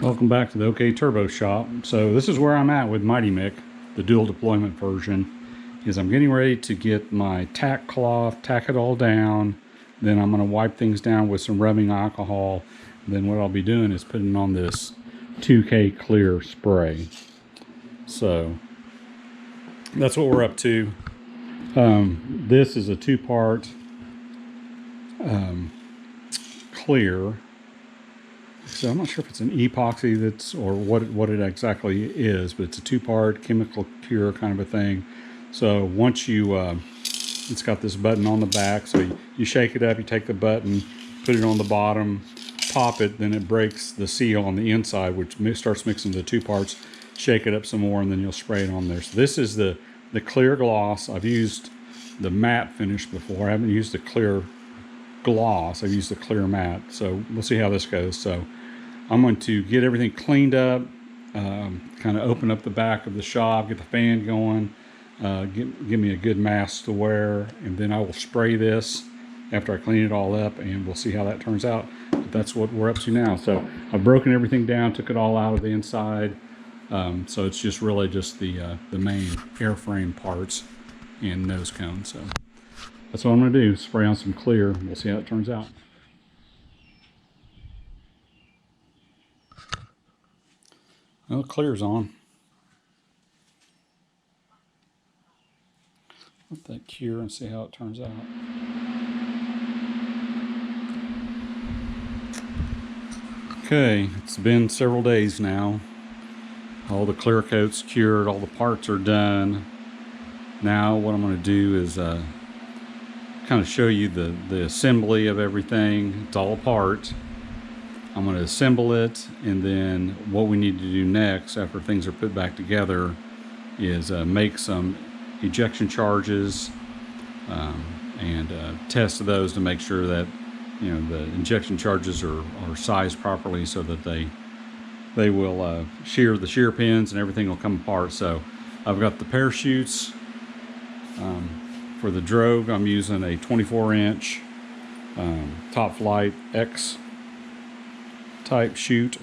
Welcome back to the OK Turbo Shop. So this is where I'm at with Mighty Mick, the dual deployment version. Is I'm getting ready to get my tack cloth, tack it all down. Then I'm going to wipe things down with some rubbing alcohol. And then what I'll be doing is putting on this 2K clear spray. So that's what we're up to. This is a two-part clear. So I'm not sure if it's an epoxy that's or what it exactly is, but it's a two-part chemical cure kind of a thing. So once you, it's got this button on the back, so you shake it up, you take the button, put it on the bottom, pop it, then it breaks the seal on the inside, which starts mixing the two parts. Shake it up some more, and then you'll spray it on there. So this is the clear gloss. I've used the matte finish before. I haven't used the clear gloss. I've used the clear matte. So we'll see how this goes. So I'm going to get everything cleaned up, kind of open up the back of the shop, get the fan going, give me a good mask to wear, and then I will spray this after I clean it all up, and we'll see how that turns out. But that's what we're up to now. So I've broken everything down, took it all out of the inside. So it's just really just the main airframe parts and nose cone. So that's what I'm going to do, spray on some clear. We'll see how it turns out. Well, clear's on. Let that cure and see how it turns out. Okay, it's been several days now. All the clear coat's cured, all the parts are done. Now what I'm going to do is kind of show you the assembly of everything. It's all apart. I'm going to assemble it, and then what we need to do next after things are put back together is make some ejection charges and test those to make sure that the injection charges are sized properly so that they will shear the shear pins and everything will come apart. So I've got the parachutes. For the drogue, I'm using a 24-inch Top Flight X type chute,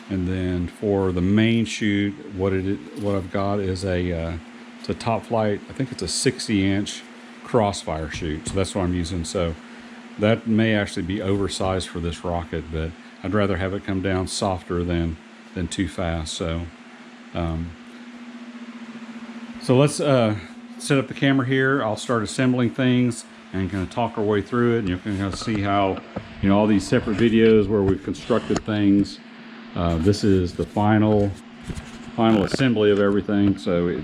and then for the main chute, what I've got is it's a Top Flight. I think it's a 60-inch Crossfire chute. So that's what I'm using. So that may actually be oversized for this rocket, but I'd rather have it come down softer than too fast. So so let's set up the camera here. I'll start assembling things and kind of talk our way through it, and you can kind of see how all these separate videos where we've constructed things. This is the final assembly of everything, so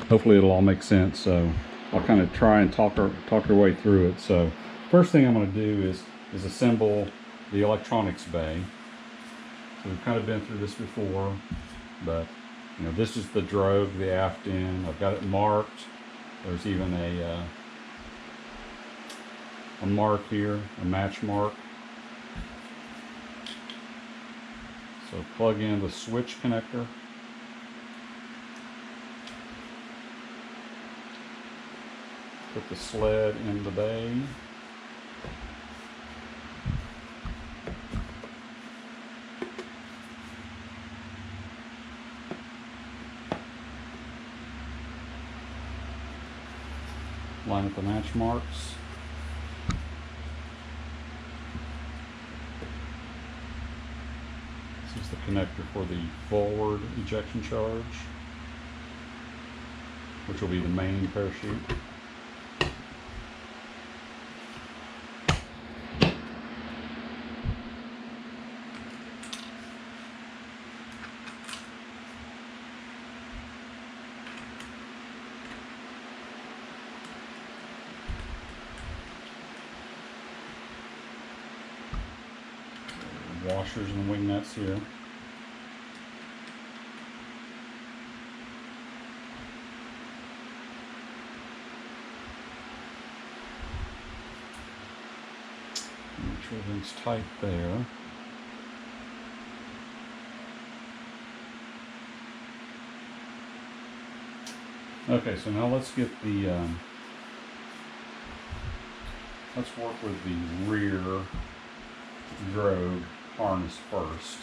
hopefully it'll all make sense. So I'll kind of try and talk our way through it. So first thing I'm going to do is assemble the electronics bay. So we've kind of been through this before, but this is the drogue, the aft end. I've got it marked. There's even a mark here, a match mark. So plug in the switch connector. Put the sled in the bay. Line up the match marks. This is the connector for the forward ejection charge, which will be the main parachute. Washers and wing nuts here. Make sure everything's tight there. Okay, so now let's get the let's work with the rear drogue. harness first.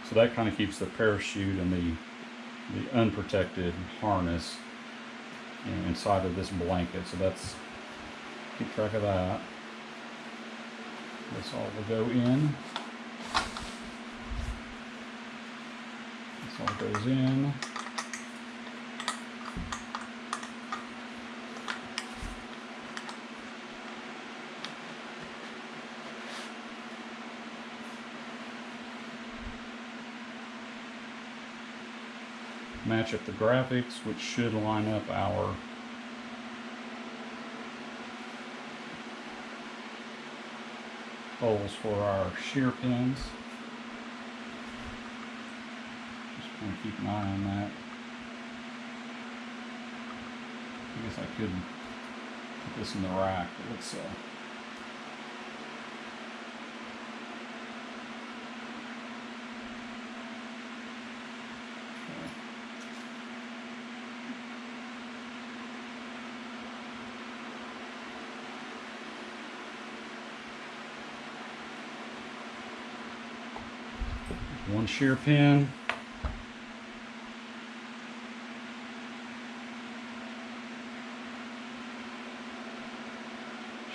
So that kind of keeps the parachute and the unprotected harness inside of this blanket. So that's, keep track of that. This all will go in. This all goes in. Match up the graphics, which should line up our holes for our shear pins. Just kind of keep an eye on that. I guess I could put this in the rack, but let's one shear pin.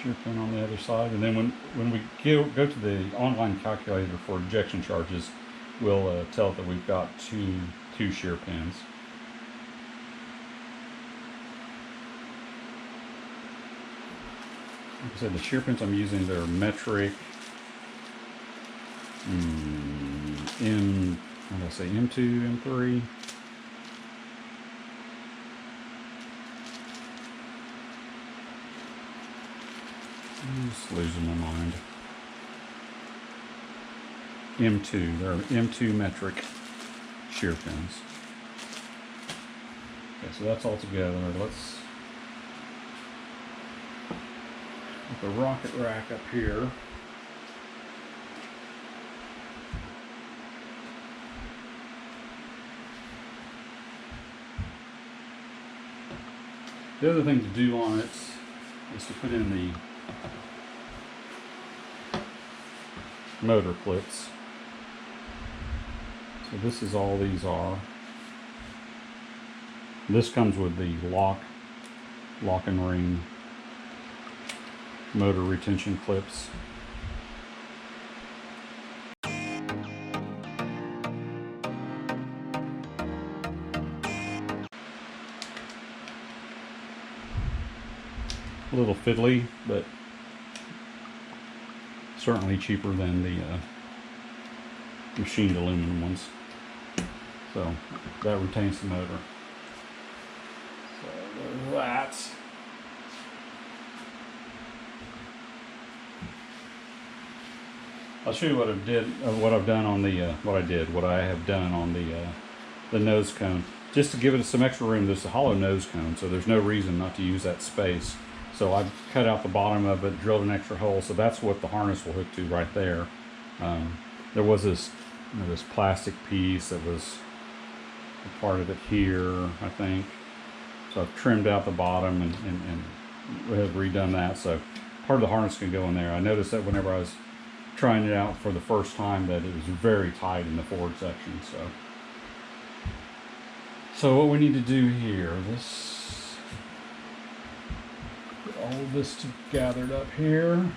Shear pin on the other side, and then when we go to the online calculator for ejection charges, we'll tell it that we've got two shear pins. Like I said, the shear pins I'm using, they're metric. What did I say? M2, M3. I'm just losing my mind. M2. They're M2 metric shear pins. Okay, so that's all together. Let's put the rocket rack up here. The other thing to do on it is to put in the motor clips. So this is all these are. This comes with the lock and ring motor retention clips. A little fiddly, but certainly cheaper than the machined aluminum ones. So that retains the motor. So there's that. I'll show you what I've done on the what I have done on the nose cone. Just to give it some extra room. There's a hollow nose cone, so there's no reason not to use that space. So I've cut out the bottom of it, drilled an extra hole, so that's what the harness will hook to right there. There was this, this plastic piece that was a part of it here, I think. So I've trimmed out the bottom and have redone that. So part of the harness can go in there. I noticed that whenever I was trying it out for the first time that it was very tight in the forward section. So what we need to do here, all of this gathered up here.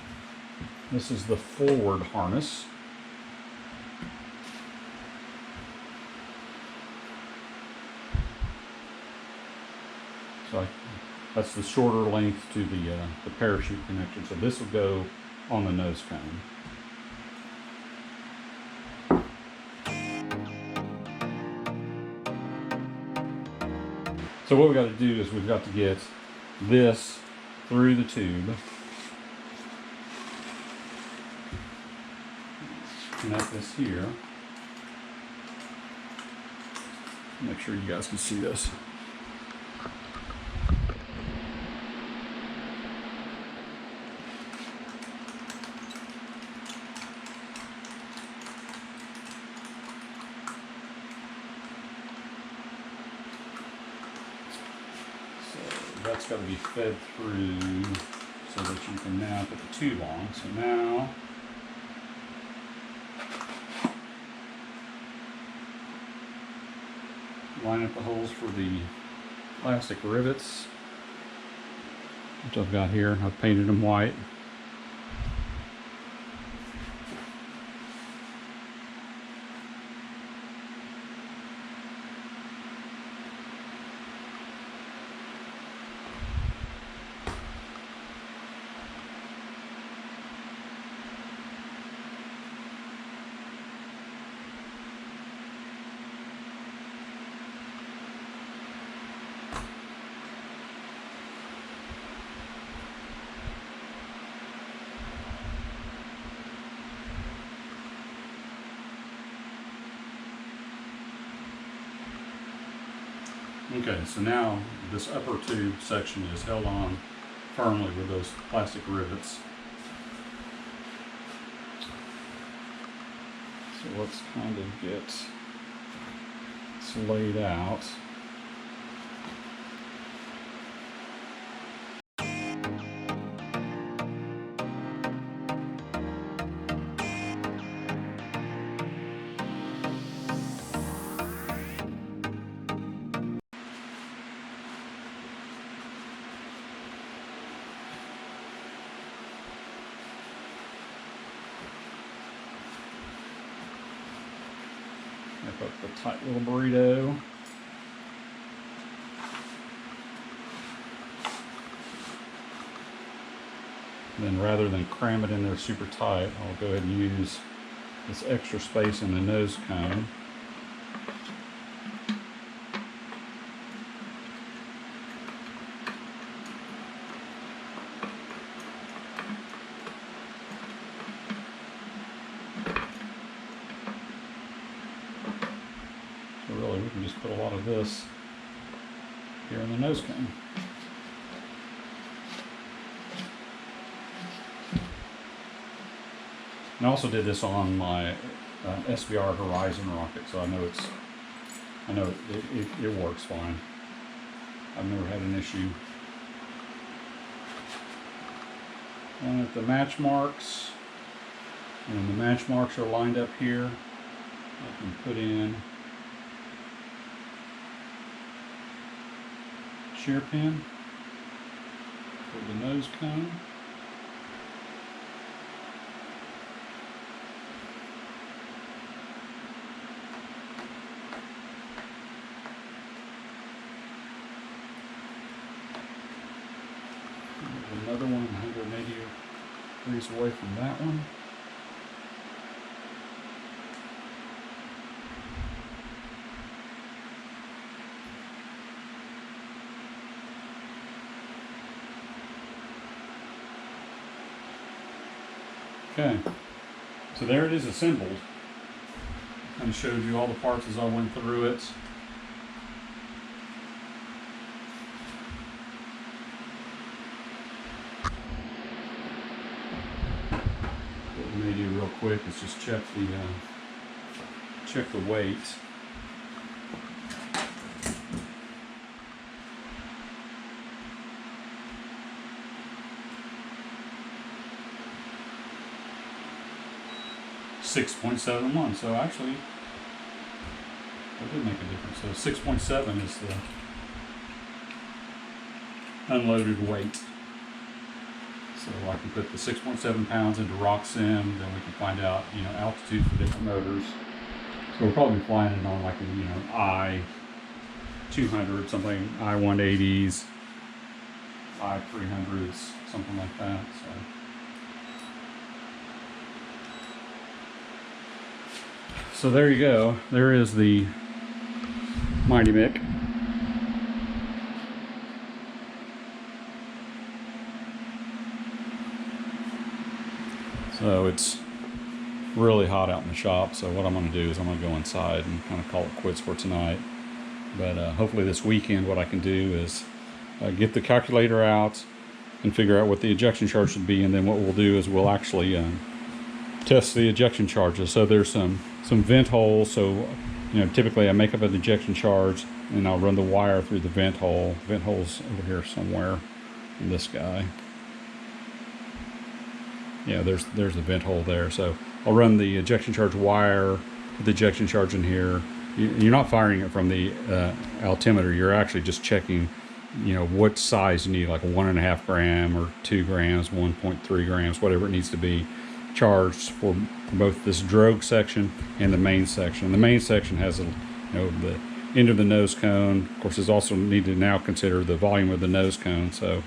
This is the forward harness. So that's the shorter length to the parachute connection. So this will go on the nose cone. So what we got to do is we've got to get this through the tube. Connect this here. Make sure you guys can see this. That's got to be fed through so that you can now put the tube on. So now line up the holes for the plastic rivets, which I've got here. I've painted them white. Okay, so now this upper tube section is held on firmly with those plastic rivets. So let's kind of get this laid out. Up the tight little burrito. And then rather than cram it in there super tight, I'll go ahead and use this extra space in the nose cone. Really, we can just put a lot of this here in the nose cone. And I also did this on my SBR Horizon rocket, so I know it works fine. I've never had an issue. And at the match marks, when the match marks are lined up here, I can put in shear pin for the nose cone. Another one 180 degrees away from that one. Okay, so there it is assembled. Kind of showed you all the parts as I went through it. What we may do real quick is just check the weight. 6.71, so actually that did make a difference. So 6.7 is the unloaded weight. So I can put the 6.7 pounds into rock sim, then we can find out, altitude for different motors. So we'll probably be flying it on like a, I-200, something, I-180s, I-300s, something like that. So there you go. There is the Mighty Mick. So it's really hot out in the shop. So what I'm going to do is I'm going to go inside and kind of call it quits for tonight. But hopefully this weekend what I can do is get the calculator out and figure out what the ejection charge should be. And then what we'll do is we'll actually test the ejection charges. So there's some vent holes. So typically I make up an ejection charge and I'll run the wire through the vent hole. Vent hole's over here somewhere in this guy. Yeah, there's a vent hole there. So I'll run the ejection charge wire, put the ejection charge in here. You're not firing it from the altimeter. You're actually just checking, what size you need, like 1.5 gram or 2 grams, 1.3 grams, whatever it needs to be charged for both this drogue section and the main section. The main section has the end of the nose cone. Of course, it's also need to now consider the volume of the nose cone. So,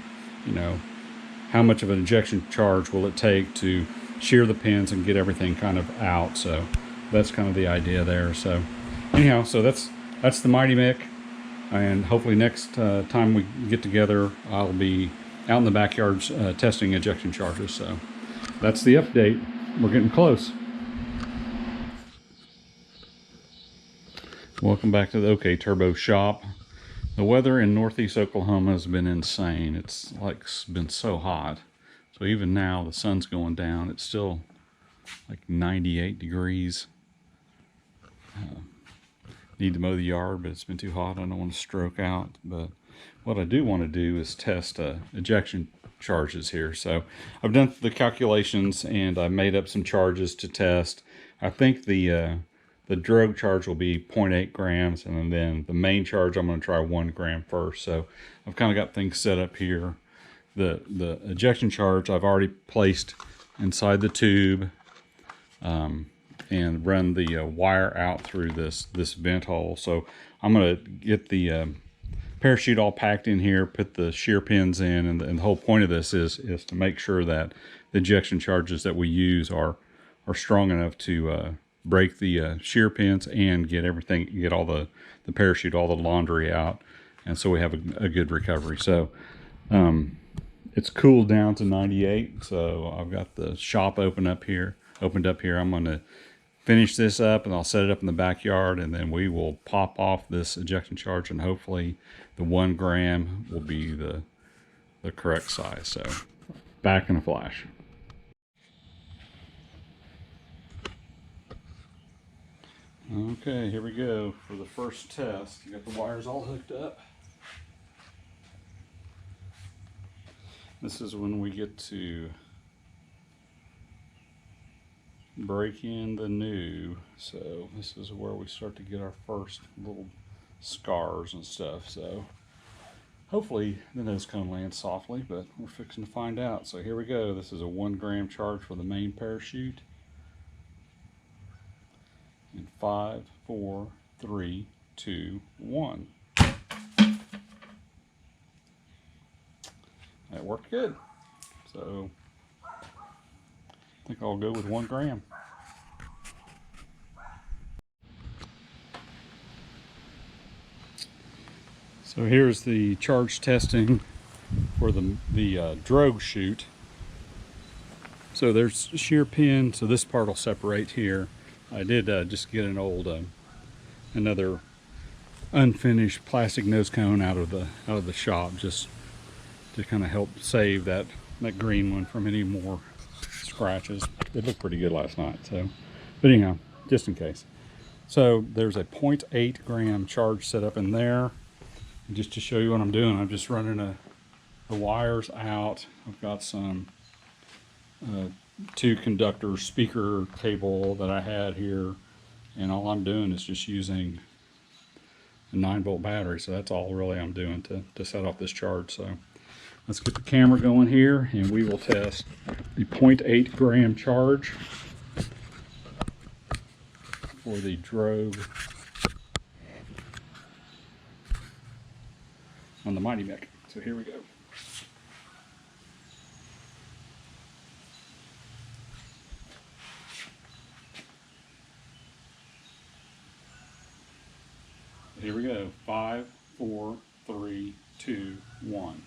how much of an ejection charge will it take to shear the pins and get everything kind of out? So that's kind of the idea there. So anyhow, so that's the Mighty Mick, and hopefully next time we get together, I'll be out in the backyards testing ejection charges. So that's the update. We're getting close. Welcome back to the OK Turbo shop. The weather in northeast Oklahoma has been insane. It's been so hot. So even now the sun's going down. It's still like 98 degrees. Need to mow the yard, but it's been too hot. I don't want to stroke out. But what I do want to do is test ejection charges here. So I've done the calculations and I made up some charges to test. I think the drogue charge will be 0.8 grams, and then the main charge I'm going to try 1 gram first. So I've kind of got things set up here. The ejection charge I've already placed inside the tube, and run the wire out through this vent hole. So I'm going to get the parachute all packed in here, put the shear pins in, and the whole point of this is to make sure that the ejection charges that we use are strong enough to break the shear pins and get all the parachute, all the laundry out, and so we have a good recovery. So it's cooled down to 98, so I've got the shop opened up here. I'm going to finish this up and I'll set it up in the backyard, and then we will pop off this ejection charge, and hopefully the 1 gram will be the correct size. So back in a flash. Okay, here we go for the first test. You got the wires all hooked up. This is when we get to break in the new. So this is where we start to get our first little scars and stuff. So hopefully the nose cone lands softly, but we're fixing to find out. So here we go. This is a 1 gram charge for the main parachute. In 5, 4, 3, 2, 1. That worked good. So I think I'll go with 1 gram. So here's the charge testing for the drogue chute. So there's a shear pin, so this part will separate here. I did just get an old another unfinished plastic nose cone out of the shop, just to kind of help save that green one from any more scratches. It looked pretty good last night, so, but anyhow, just in case. So there's a 0.8 gram charge set up in there. And just to show you what I'm doing, I'm just running the wires out. I've got some 2 conductor speaker cable that I had here, and all I'm doing is just using a 9-volt battery. So that's all really I'm doing to set off this charge. So let's get the camera going here, and we will test the 0.8 gram charge for the drogue on the Mighty Mick. So here we go. Here we go. 5, 4, 3, 2, 1.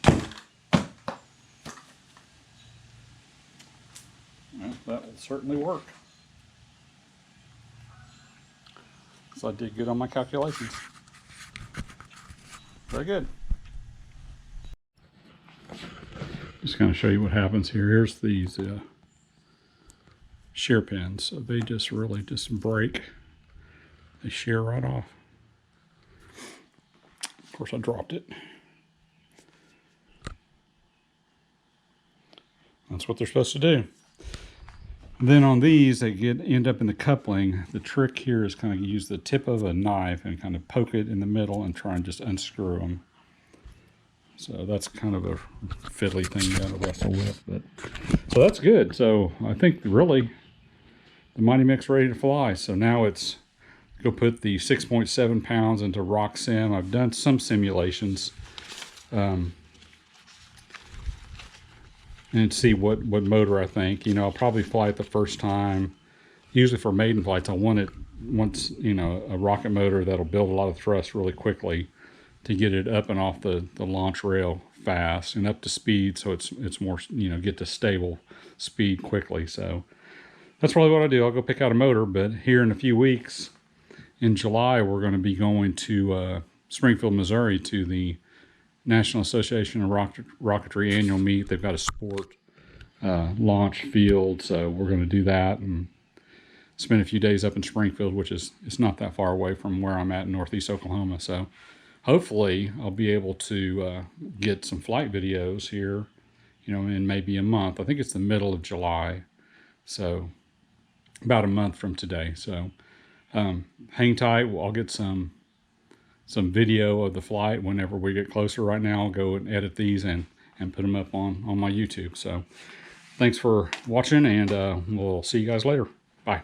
Well, that will certainly work. So I did good on my calculations. Very good. Just going to show you what happens here. Here's these shear pins. So they just really just break. They shear right off. Of course, I dropped it. That's what they're supposed to do. Then on these, they end up in the coupling. The trick here is kind of use the tip of a knife and kind of poke it in the middle and try and just unscrew them. So that's kind of a fiddly thing you got to wrestle with. But so that's good. So I think really the Mighty Mick's ready to fly. So now it's go put the 6.7 pounds into rock sim. I've done some simulations and see what motor I think. You know, I'll probably fly it the first time. Usually for maiden flights, I want you know, a rocket motor that'll build a lot of thrust really quickly to get it up and off the launch rail fast and up to speed, so it's more, you know, get to stable speed quickly. So that's probably what I do. I'll go pick out a motor. But here in a few weeks, in July, we're going to be going to Springfield, Missouri, to the National Association of Rocketry annual meet. They've got a sport launch field, so we're going to do that and spend a few days up in Springfield, which is, it's not that far away from where I'm at in Northeast Oklahoma. So hopefully I'll be able to get some flight videos here, you know, in maybe a month. I think it's the middle of July, so about a month from today. So hang tight. I'll get some video of the flight whenever we get closer. Right now I'll go and edit these and put them up on my YouTube. So thanks for watching, and we'll see you guys later. Bye.